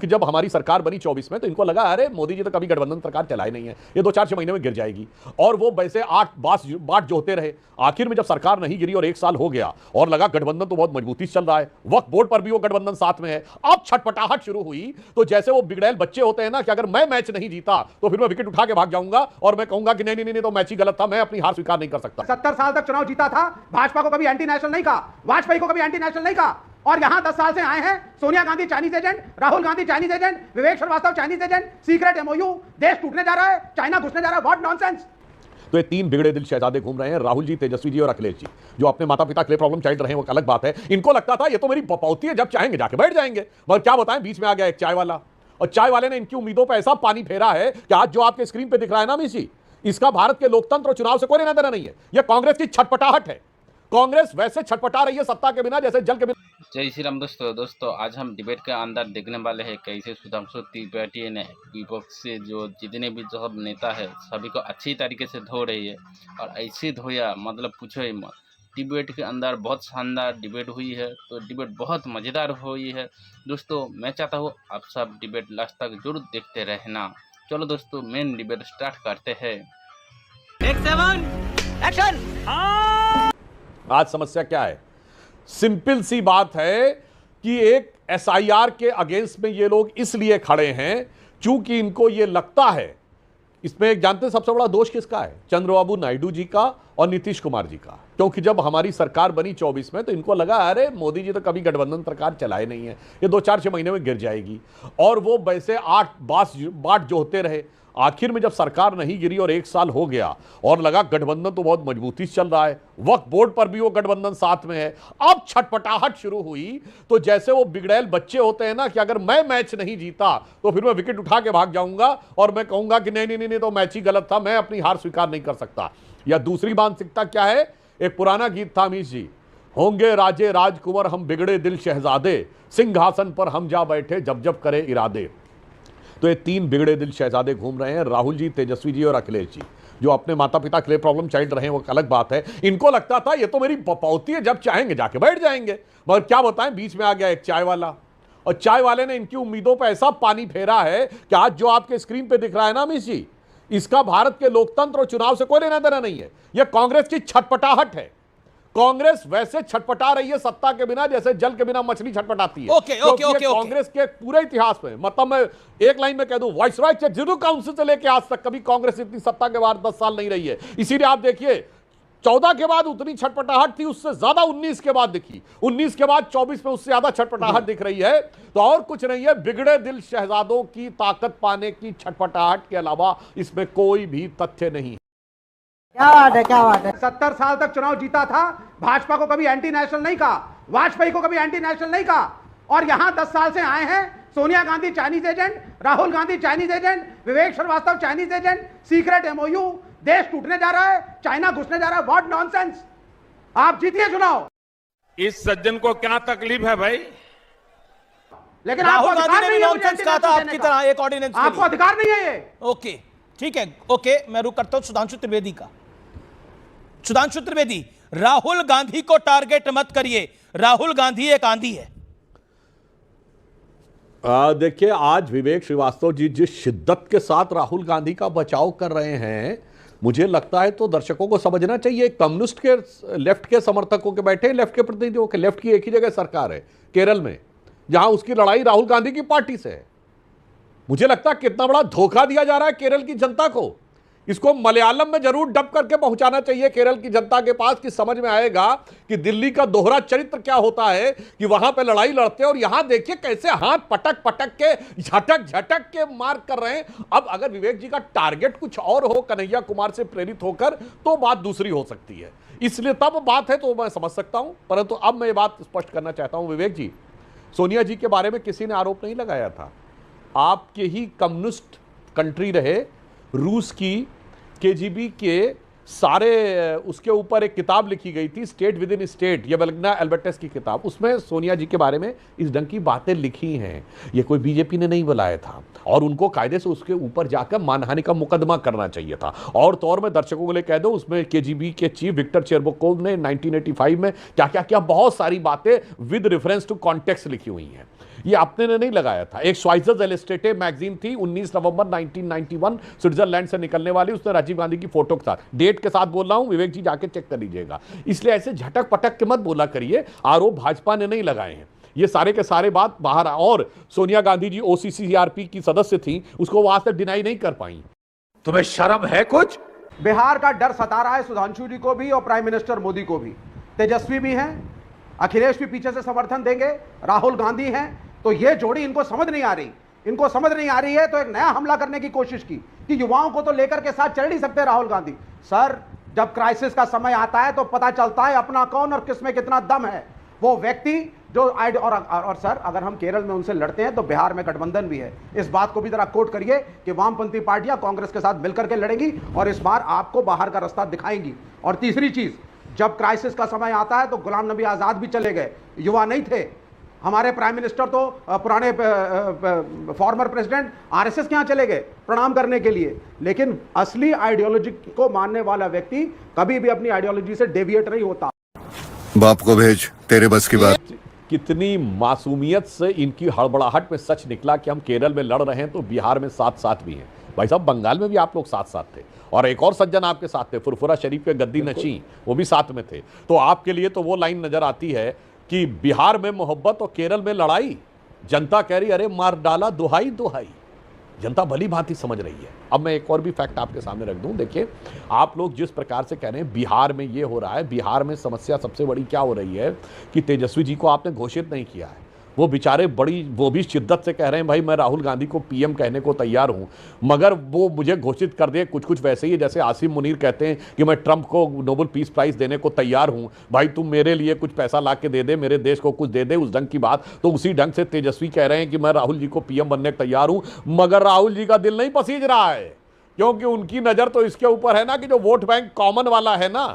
क्योंकि जब हमारी सरकार बनी 24 में तो इनको लगा अरे मोदी जी तो कभी गठबंधन सरकार चलाई नहीं है, ये 2-4-6 महीने में गिर जाएगी। और वो वैसे 8 बाट जोते रहे। आखिर में जब सरकार नहीं गिरी और 1 साल हो गया और लगा गठबंधन तो बहुत मजबूती से चल रहा है, वक्त बोर्ड पर भी वो गठबंधन साथ में है, अब छटपटाहट शुरू हुई तो जैसे वो बिगड़ैल बच्चे होते हैं ना कि अगर मैं मैच नहीं जीता तो फिर मैं विकेट उठा के भाग जाऊंगा और मैं कहूंगा कि नहीं तो मैच ही गलत था, मैं अपनी हार स्वीकार नहीं कर सकता। 70 साल तक चुनाव जीता था, भाजपा को कभी एंटी नेशनल नहीं कहा, वाजपेयी को कभी एंटी नेशनल नहीं कहा, और यहां 10 साल से आए हैं Sonia Gandhi Chinese agent, Rahul Gandhi Chinese agent, Vivek Srivastava Chinese agent, secret MOU, देश टूटने जा रहा है, चाइना घुसने जा रहा है, व्हाट नॉनसेंस। तो ये 3 बिगड़े दिल शहजादे घूम रहे हैं, राहुल जी, तेजस्वी जी और अखिलेश जी, जो अपने माता पिता के लिए प्रॉब्लम चाइल्ड रहे हैं, वो अलग बात है। इनको लगता था ये तो मेरी पपौती है, जब चाहेंगे जाके बैठ जाएंगे, मगर क्या बताएं बीच में आ गया एक चाय वाला, और चाय वाले ने इनकी उम्मीदों पर ऐसा पानी फेरा है कि आज जो आपके स्क्रीन पे दिख रहा है ना मिशी, इसका भारत के लोकतंत्र और चुनाव से कोई लेना देना नहीं है। यह कांग्रेस की छटपटाहट है। कांग्रेस वैसे छटपटा रही है सत्ता के बिना जैसे जल के बिना। जय श्री राम दोस्तों आज हम डिबेट के अंदर देखने वाले हैं कैसे सुधांशु त्रिपाठी ने विपक्ष से जो जितने भी जो नेता है सभी को अच्छी तरीके से धो रही है, और ऐसे धोया मतलब पूछो ही मत। डिबेट के अंदर बहुत शानदार डिबेट हुई है, तो डिबेट बहुत मज़ेदार हुई है दोस्तों। मैं चाहता हूँ आप सब डिबेट लास्ट तक जरूर देखते रहना। चलो दोस्तों मेन डिबेट स्टार्ट करते हैं। आज समस्या क्या है? सिंपल सी बात है कि एक एसआईआर के अगेंस्ट में ये लोग इसलिए खड़े हैं क्योंकि इनको ये लगता है, इसमें एक जानते हैं सबसे बड़ा दोष किसका है? चंद्रबाबू नायडू जी का और नीतीश कुमार जी का। क्योंकि जब हमारी सरकार बनी 24 में तो इनको लगा अरे मोदी जी तो कभी गठबंधन सरकार चलाए नहीं है, ये 2-4-6 महीने में गिर जाएगी। और वो वैसे 8 बाट जोते रहे। आखिर में जब सरकार नहीं गिरी और 1 साल हो गया और लगा गठबंधन तो बहुत मजबूती से चल रहा है, वक्त बोर्ड पर भी वो गठबंधन साथ में है, अब छटपटाहट शुरू हुई तो जैसे वो बिगड़ैल बच्चे होते हैं ना कि अगर मैं मैच नहीं जीता तो फिर मैं विकेट उठा के भाग जाऊंगा और मैं कहूंगा कि नहीं तो मैच ही गलत था, मैं अपनी हार स्वीकार नहीं कर सकता। या दूसरी मानसिकता क्या है? एक पुराना गीत था अमीश जी, होंगे राजे राजकुंवर हम बिगड़े दिल शहजादे, सिंहासन पर हम जा बैठे जब जब करे इरादे। तो ये 3 बिगड़े दिल शहजादे घूम रहे हैं, राहुल जी, तेजस्वी जी और अखिलेश जी, जो अपने माता पिता के लिए प्रॉब्लम चाइल्ड रहे हैं, वो अलग बात है। इनको लगता था ये तो मेरी पपौती है, जब चाहेंगे जाके बैठ जाएंगे, मगर क्या बताएं बीच में आ गया एक चाय वाला, और चाय वाले ने इनकी उम्मीदों पर ऐसा पानी फेरा है कि आज जो आपके स्क्रीन पे दिख रहा है ना अमीश जी, इसका भारत के लोकतंत्र और चुनाव से कोई लेना देना नहीं है। यह कांग्रेस की छटपटाहट है। कांग्रेस वैसे छटपटा रही है सत्ता के बिना जैसे जल के बिना मछली छटपटाती है। ओके। कांग्रेस के पूरे इतिहास में, मतलब मैं एक लाइन में कह दूं, वाइसरॉय से जीरो काउंसिल से लेकर आज तक कभी कांग्रेस इतनी सत्ता के बाद 10 साल नहीं रही है। इसीलिए आप देखिए 14 के बाद उतनी छटपटाहट थी, उससे ज्यादा 19 के बाद दिखी, 19 के बाद 24 में उससे ज्यादा छटपटाहट दिख रही है। तो और कुछ नहीं है, बिगड़े दिल शहजादों की ताकत पाने की छटपटाहट के अलावा इसमें कोई भी तथ्य नहीं है। क्या बात है। 70 साल तक चुनाव जीता था, भाजपा को कभी एंटी नेशनल नहीं कहा, वाजपेयी को कभी एंटी नेशनल नहीं कहा, और यहां 10 साल से आए हैं Sonia Gandhi Chinese agent, Rahul Gandhi Chinese agent, Vivek Srivastava Chinese agent, secret MOU, देश टूटने जा रहा है, चाइना घुसने जा रहा है, व्हाट नॉनसेंस। आप जीतिए चुनाव। इस सज्जन को क्या तकलीफ है भाई? लेकिन राहुल गांधी ने भी नॉनसेंस कहा था आपकी तरह एक ऑर्डिनेंस, आपको अधिकार नहीं है ये। ओके ठीक है, ओके मैं रुक करता हूं सुधांशु त्रिवेदी का। सुधांशु त्रिवेदी, राहुल गांधी को टारगेट मत करिए, राहुल गांधी एक आंधी है। देखिए आज विवेक श्रीवास्तव जी जिस शिद्दत के साथ राहुल गांधी का बचाव कर रहे हैं, मुझे लगता है तो दर्शकों को समझना चाहिए, कम्युनिस्ट के लेफ्ट के समर्थकों के बैठे, लेफ्ट के प्रतिनिधियों के, लेफ्ट की एक ही जगह सरकार है केरल में, जहां उसकी लड़ाई राहुल गांधी की पार्टी से है। मुझे लगता है कितना बड़ा धोखा दिया जा रहा है केरल की जनता को। इसको मलयालम में जरूर डब करके पहुंचाना चाहिए केरल की जनता के पास, कि समझ में आएगा कि दिल्ली का दोहरा चरित्र क्या होता है, कि वहां पे लड़ाई लड़ते हैं और यहां देखिए कैसे हाथ पटक पटक के झटक के मार कर रहे हैं। अब अगर विवेक जी का टारगेट कुछ और हो, कन्हैया कुमार से प्रेरित होकर, तो बात दूसरी हो सकती है। इसलिए तब बात है तो मैं समझ सकता हूं, परंतु अब मैं ये बात स्पष्ट करना चाहता हूं, विवेक जी, सोनिया जी के बारे में किसी ने आरोप नहीं लगाया था। आपके ही कम्युनिस्ट कंट्री रहे रूस की केजीबी के सारे, उसके ऊपर एक किताब लिखी गई थी, स्टेट विद इन स्टेट, ये वेलग्ना एल्बर्टस की किताब, उसमें सोनिया जी के बारे में इस ढंग की बातें लिखी हैं। ये कोई बीजेपी ने नहीं बुलाया था, और उनको कायदे से उसके ऊपर जाकर मानहानि का मुकदमा करना चाहिए था। और तौर में दर्शकों को लिए कह दो, उसमें केजीबी के चीफ विक्टर चेरबोकोव ने 1985 में क्या क्या क्या बहुत सारी बातें विद रेफरेंस टू कॉन्टेक्स्ट लिखी हुई हैं। ये आपने ने नहीं लगाया था। एक श्वाइजर्स एलिस्टेटे मैगजीन थी 19 नवंबर 1991 स्विट्जरलैंड से निकलने वाली, उसने राजीव गांधी की फोटो के साथ, डेट के साथ बोल रहा हूं, विवेक जी जाके चेक कर लीजिएगा। इसलिए ऐसे झटक पटक के मत बोला करिए, आरोप भाजपा ने नहीं लगाए हैं, ये सारे के सारे बात बाहर। और सोनिया गांधी जी OCCRP की सदस्य थी, उसको वो आज तक डिनाई नहीं कर पाई। तुम्हें शर्म है कुछ? बिहार का डर सता रहा है सुधांशु जी को भी और प्राइम मिनिस्टर मोदी को भी। तेजस्वी भी हैं, अखिलेश भी पीछे से समर्थन देंगे, राहुल गांधी हैं, तो ये जोड़ी इनको समझ नहीं आ रही। इनको समझ नहीं आ रही है तो एक नया हमला करने की कोशिश की कि युवाओं को तो लेकर के साथ चल नहीं सकते राहुल गांधी। सर, जब क्राइसिस का समय आता है तो पता चलता है अपना कौन और किसमें कितना दम है। वो व्यक्ति जो और सर, अगर हम केरल में उनसे लड़ते हैं तो बिहार में गठबंधन भी है। इस बात को भी जरा कोट करिए कि वामपंथी पार्टियां कांग्रेस के साथ मिलकर के लड़ेंगी और इस बार आपको बाहर का रास्ता दिखाएंगी। और तीसरी चीज, जब क्राइसिस का समय आता है तो गुलाम नबी आजाद भी चले गए, युवा नहीं थे। हमारे प्राइम मिनिस्टर तो पुराने फॉर्मर प्रेसिडेंट RSS के यहाँ चले गए प्रणाम करने के लिए। लेकिन असली आइडियोलॉजी को मानने वाला व्यक्ति कभी भी अपनी आइडियोलॉजी से डेविएट नहीं होता। बाप को भेज, तेरे बस की बात। कितनी मासूमियत से इनकी हड़बड़ाहट में सच निकला कि हम केरल में लड़ रहे हैं तो बिहार में साथ साथ भी हैं। भाई साहब, बंगाल में भी आप लोग साथ साथ थे और एक और सज्जन आपके साथ थे, फुरफुरा शरीफ के गद्दी नशी, वो भी साथ में थे। तो आपके लिए तो वो लाइन नजर आती है कि बिहार में मोहब्बत और केरल में लड़ाई। जनता कह रही अरे मार डाला दुहाई दुहाई। जनता भली भांति समझ रही है। अब मैं एक और भी फैक्ट आपके सामने रख दूं। देखिए, आप लोग जिस प्रकार से कह रहे हैं बिहार में ये हो रहा है, बिहार में समस्या सबसे बड़ी क्या हो रही है कि तेजस्वी जी को आपने घोषित नहीं किया है। वो बेचारे वो भी शिद्दत से कह रहे हैं भाई मैं राहुल गांधी को PM कहने को तैयार हूं, मगर वो मुझे घोषित कर दे। कुछ कुछ वैसे ही जैसे आसिम मुनीर कहते हैं कि मैं ट्रंप को नोबेल पीस प्राइज देने को तैयार हूं, भाई तुम मेरे लिए कुछ पैसा ला के दे दे, मेरे देश को कुछ दे दे, उस ढंग की बात। तो उसी ढंग से तेजस्वी कह रहे हैं कि मैं राहुल जी को PM बनने को तैयार हूं, मगर राहुल जी का दिल नहीं पसीज रहा है, क्योंकि उनकी नज़र तो इसके ऊपर है ना कि जो वोट बैंक कॉमन वाला है ना,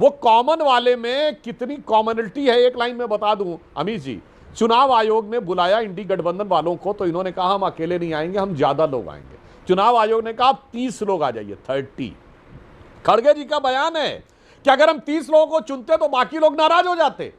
वो कॉमन वाले में कितनी कॉमनलिटी है। एक लाइन में बता दूं अमित जी, चुनाव आयोग ने बुलाया इंडी गठबंधन वालों को तो इन्होंने कहा हम अकेले नहीं आएंगे, हम ज्यादा लोग आएंगे। चुनाव आयोग ने कहा 30 लोग आ जाइए, 30। खड़गे जी का बयान है कि अगर हम 30 लोगों को चुनते तो बाकी लोग नाराज हो जाते,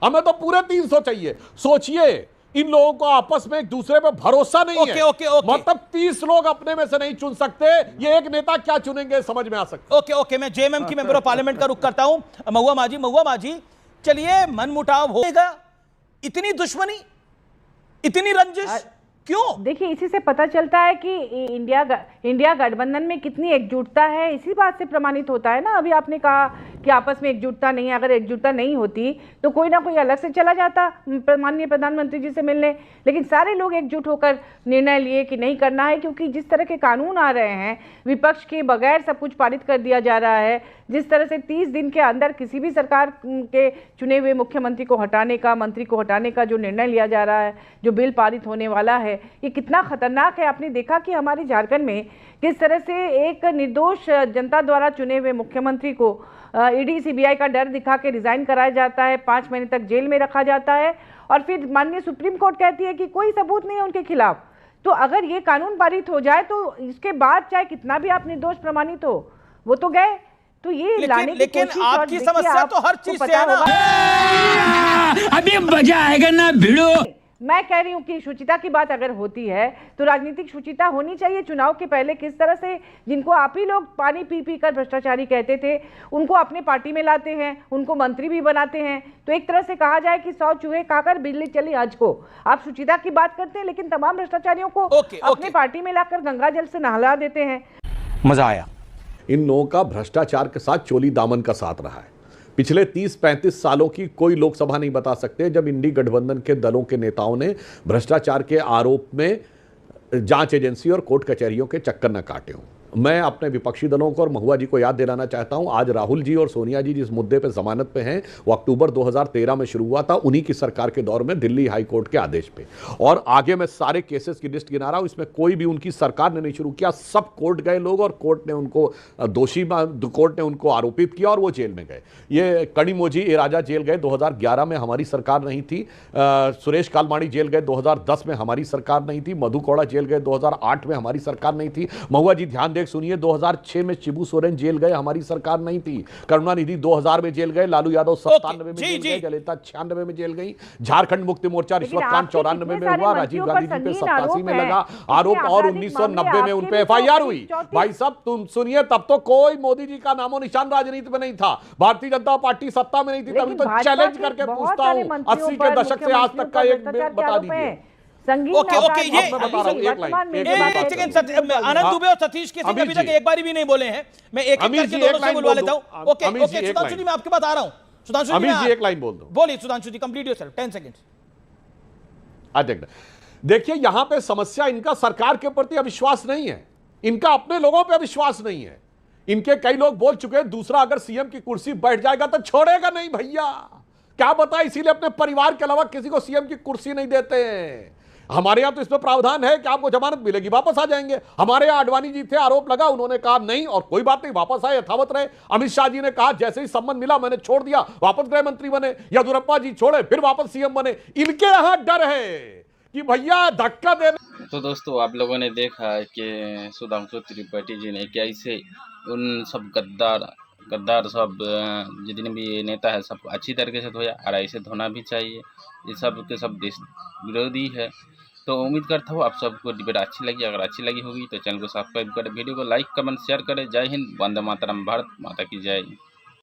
हमें तो पूरे 300 चाहिए। सोचिए, इन लोगों को आपस में एक दूसरे पे भरोसा नहीं है। मतलब 30 लोग अपने में से नहीं चुन सकते, ये एक नेता क्या चुनेंगे समझ में आ सकता। ओके, मैं JMM की मेंबर ऑफ पार्लियामेंट का रुख करता हूं। महुआ माजी, चलिए मनमुटाव होगा, इतनी दुश्मनी, इतनी रंजिश क्यों? देखिए, इसी से पता चलता है कि इंडिया गठबंधन में कितनी एकजुटता है। इसी बात से प्रमाणित होता है ना। अभी आपने कहा कि आपस में एकजुटता नहीं है, अगर एकजुटता नहीं होती तो कोई ना कोई अलग से चला जाता माननीय प्रधानमंत्री जी से मिलने। लेकिन सारे लोग एकजुट होकर निर्णय लिए कि नहीं करना है, क्योंकि जिस तरह के कानून आ रहे हैं, विपक्ष के बगैर सब कुछ पारित कर दिया जा रहा है। जिस तरह से 30 दिन के अंदर किसी भी सरकार के चुने हुए मुख्यमंत्री को हटाने का, मंत्री को हटाने का जो निर्णय लिया जा रहा है, जो बिल पारित होने वाला है, ये कितना खतरनाक है। आपने देखा कि हमारे झारखंड में किस तरह से एक निर्दोष जनता द्वारा चुने हुए मुख्यमंत्री को ED CBI का डर दिखा के रिजाइन कराया जाता है, 5 महीने तक जेल में रखा जाता है, और फिर माननीय सुप्रीम कोर्ट कहती है कि कोई सबूत नहीं है उनके खिलाफ। तो अगर ये कानून पारित हो जाए तो इसके बाद चाहे कितना भी आप निर्दोष प्रमाणित हो, वो तो गए। तो ये लाने की लेकिन कोशिश, आपकी समस्या तो हर चीज से है ना। अभी मजा आएगा ना भिड़ो। मैं कह रही हूं कि शुचिता की बात अगर होती है तो राजनीतिक शुचिता होनी चाहिए। चुनाव के पहले किस तरह से जिनको आप ही लोग पानी पी पी कर भ्रष्टाचारी कहते थे, उनको अपने पार्टी में लाते हैं, उनको मंत्री भी बनाते हैं। तो एक तरह से कहा जाए कि 100 चूहे खाकर बिजली चली आज को। आप शुचिता की बात करते हैं, लेकिन तमाम भ्रष्टाचारियों को अपने पार्टी में लाकर गंगा जल से नहला देते हैं। मजा आया। इन लोगों का भ्रष्टाचार के साथ चोली दामन का साथ रहा है। पिछले 30-35 सालों की कोई लोकसभा नहीं बता सकते जब इंडी गठबंधन के दलों के नेताओं ने भ्रष्टाचार के आरोप में जांच एजेंसी और कोर्ट कचहरियों के चक्कर न काटे हों। मैं अपने विपक्षी दलों को और महुआ जी को याद दिलाना चाहता हूं, आज राहुल जी और सोनिया जी जिस मुद्दे पे जमानत पे हैं वो अक्टूबर 2013 में शुरू हुआ था, उन्हीं की सरकार के दौर में दिल्ली हाई कोर्ट के आदेश पे। और आगे मैं सारे केसेस की लिस्ट गिना रहा हूं, इसमें कोई भी उनकी सरकार ने नहीं शुरू किया, सब कोर्ट गए लोग और कोर्ट ने उनको दोषी, कोर्ट ने उनको आरोपित किया और वो जेल में गए। ये कनिमोझी इराजा जेल गए 2011 में, हमारी सरकार नहीं थी। सुरेश कालमाड़ी जेल गए 2010 में, हमारी सरकार नहीं थी। मधु कौड़ा जेल गए 2008 में, हमारी सरकार नहीं थी। महुआ जी ध्यान देख एक सुनिए, 2006 में शिबू सोरेन जेल गए, हमारी सरकार नहीं थी। करुणानिधि 2000 में जेल गए, लालू यादव 97 में जेल गए, जयललिता 96 में जेल गई, झारखंड मुक्ति मोर्चा रिश्वत कांड 94 में हुआ, राजीव गांधी जी पे 87 में लगा आरोप और 1990 में उन पे FIR हुई। भाई साहब तुम सुनिए, तब तो कोई मोदी जी का नामो निशान राजनीति में नहीं था, भारतीय जनता पार्टी सत्ता में नहीं थी, तभी तो चैलेंज करके पूछता हूं 80 के दशक से आज तक का एक बता दीजिए। ओके ओके, ये आनंद दुबे और सतीश के सिंह अभी तक एक बार भी नहीं बोले हैं। मैं एक एक करके दोनों से बुलवा लेता हूं। ओके ओके, सुधांशु जी मैं आपके पास आ रहा हूं। सुधांशु जी एक लाइन बोल दो। बोलिए सुधांशु जी, कंप्लीट योरसेल्फ, 10 सेकंड्स। देखिए, यहां पे समस्या इनका सरकार के प्रति अविश्वास नहीं है, इनका अपने लोगों पे अविश्वास नहीं है। इनके कई लोग बोल चुके हैं, दूसरा अगर सीएम की कुर्सी बैठ जाएगा तो छोड़ेगा नहीं भैया, क्या बताए, इसीलिए अपने परिवार के अलावा किसी को सीएम की कुर्सी नहीं देते हैं। हमारे यहां तो इसमें प्रावधान है कि आपको जमानत मिलेगी, वापस आ जाएंगे। हमारे यहां आडवाणी जी थे, आरोप लगा, उन्होंने कहा नहीं और कोई बात नहीं, वापस आए, यथावत रहे। अमित शाह जी ने कहा जैसे ही सम्मान मिला मैंने छोड़ दिया, वापस गृह मंत्री बने। येदियुरप्पा जी छोड़े, फिर वापस सीएम बने। इनके यहां डर है कि भैया धक्का देने। तो दोस्तों, आप लोगों ने देखा कि सुधांशु त्रिपाठी जी ने कैसे उन सब गद्दार सब जितने भी नेता है सबको अच्छी तरीके से धोया, और ऐसे धोना भी चाहिए। ये सब के सब देश विरोधी है। तो उम्मीद करता हूँ आप सबको डिबेट अच्छी लगी। अगर अच्छी लगी होगी तो चैनल को सब्सक्राइब करें, वीडियो को लाइक कमेंट शेयर करें। जय हिंद, वंदे मातरम, भारत माता की जय।